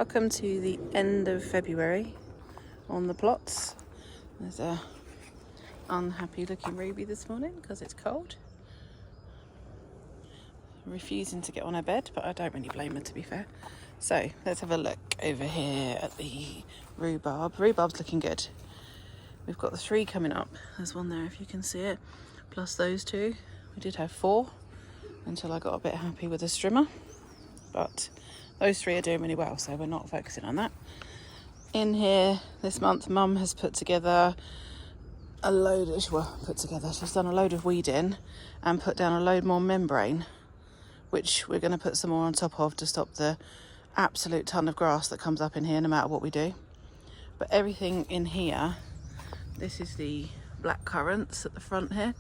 Welcome to the end of February on the plots. There's a unhappy looking Ruby this morning because it's cold. Refusing to get on her bed, but I don't really blame her, to be fair. So let's have a look over here at the rhubarb. Rhubarb's looking good. We've got the 3 coming up. There's one there if you can see it, plus those 2. We did have 4 until I got a bit happy with the strimmer, but those 3 are doing really well, so we're not focusing on that. In here this month, Mum has put together a load of, she's done a load of weeding and put down a load more membrane, which we're going to put some more on top of to stop the absolute ton of grass that comes up in here no matter what we do. But everything in here, this is the black currants at the front here,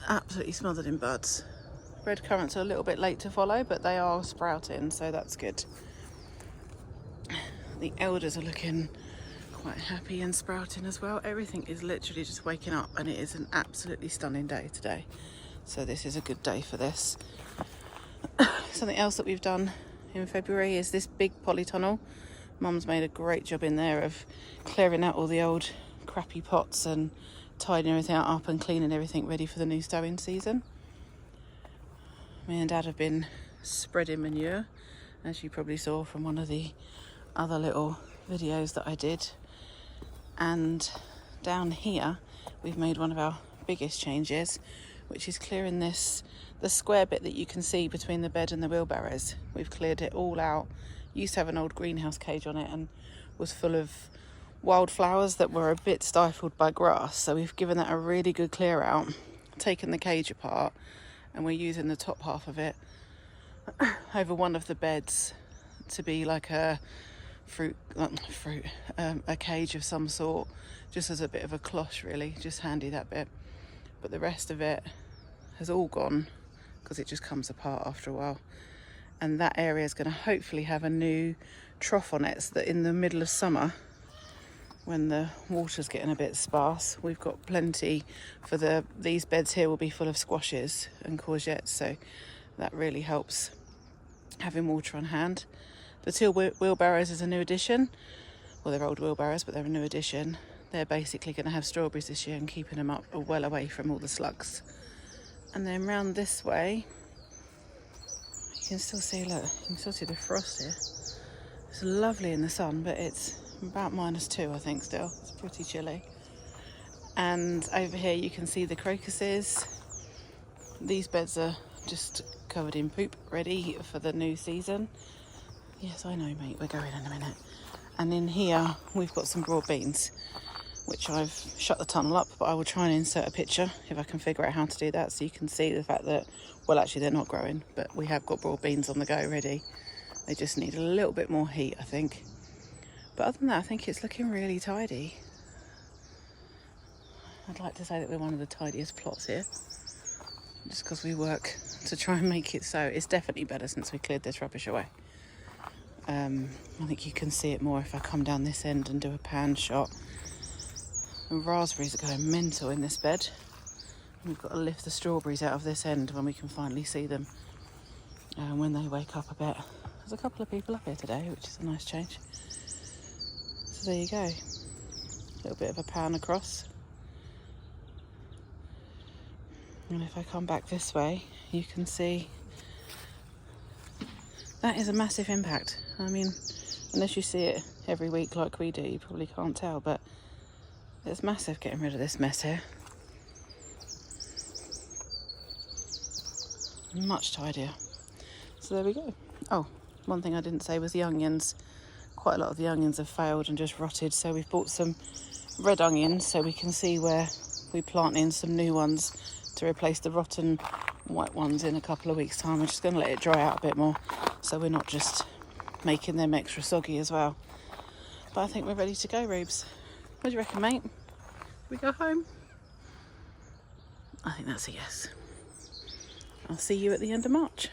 absolutely smothered in buds. Red currants are a little bit late to follow, but they are sprouting, so that's good. The elders are looking quite happy and sprouting as well. Everything is literally just waking up, and it is an absolutely stunning day today. So this is a good day for this. Something else that we've done in February is this big polytunnel. Mum's made a great job in there of clearing out all the old crappy pots and tidying everything up and cleaning everything ready for the new sowing season. Me and Dad have been spreading manure, as you probably saw from one of the other little videos that I did. And down here we've made one of our biggest changes, which is clearing the square bit that you can see between the bed and the wheelbarrows. We've cleared it all out. Used to have an old greenhouse cage on it and was full of wildflowers that were a bit stifled by grass, so we've given that a really good clear out, taken the cage apart, and we're using the top half of it over one of the beds to be like a a cage of some sort, just as a bit of a cloche, really, just handy that bit. But the rest of it has all gone because it just comes apart after a while, and that area is going to hopefully have a new trough on it, so that in the middle of summer, when the water's getting a bit sparse, we've got plenty for these beds here will be full of squashes and courgettes, so that really helps having water on hand. The 2 wheelbarrows is a new addition. Well, they're old wheelbarrows, but they're a new addition. They're basically going to have strawberries this year and keeping them up well away from all the slugs. And then round this way, you can still see, look, you can still see the frost here. It's lovely in the sun, but it's about -2, I think, still. It's pretty chilly. And over here you can see the crocuses. These beds are just covered in poop, ready for the new season. Yes, I know, mate, we're going in a minute. And in here we've got some broad beans, which I've shut the tunnel up, but I will try and insert a picture if I can figure out how to do that, so you can see the fact that, well, actually they're not growing, but we have got broad beans on the go ready. They just need a little bit more heat, I think. But other than that, I think it's looking really tidy. I'd like to say that we're one of the tidiest plots here, just because we work to try and make it so. It's definitely better since we cleared this rubbish away. I think you can see it more if I come down this end and do a pan shot. The raspberries are going mental in this bed. We've got to lift the strawberries out of this end when we can finally see them, when they wake up a bit. There's a couple of people up here today, which is a nice change. So there you go, a little bit of a pan across. And if I come back this way, you can see that is a massive impact. I mean, unless you see it every week like we do, you probably can't tell, but it's massive getting rid of this mess here. Much tidier. So there we go. Oh, one thing I didn't say was the onions. Quite a lot of the onions have failed and just rotted, so we've bought some red onions so we can see where we plant in some new ones to replace the rotten white ones in a couple of weeks' time. We're just going to let it dry out a bit more, so we're not just making them extra soggy as well. But I think we're ready to go, Rubes. What do you reckon, mate? Should we go home? I think that's a yes. I'll see you at the end of March.